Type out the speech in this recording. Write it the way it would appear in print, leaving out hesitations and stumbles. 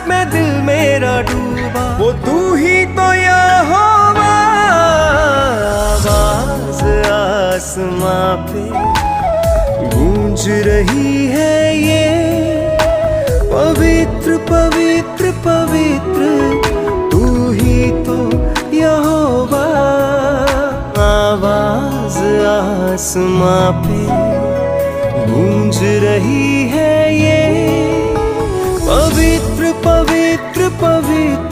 में दिल मेरा डूबा, वो तू ही तो यहोवा। आवाज आसमां पे गूंज रही है ये, पवित्र पवित्र पवित्र तू ही तो यहोवा। आवाज आसमां पे गूंज रही है ये, पवित्र पवित्र पवित्र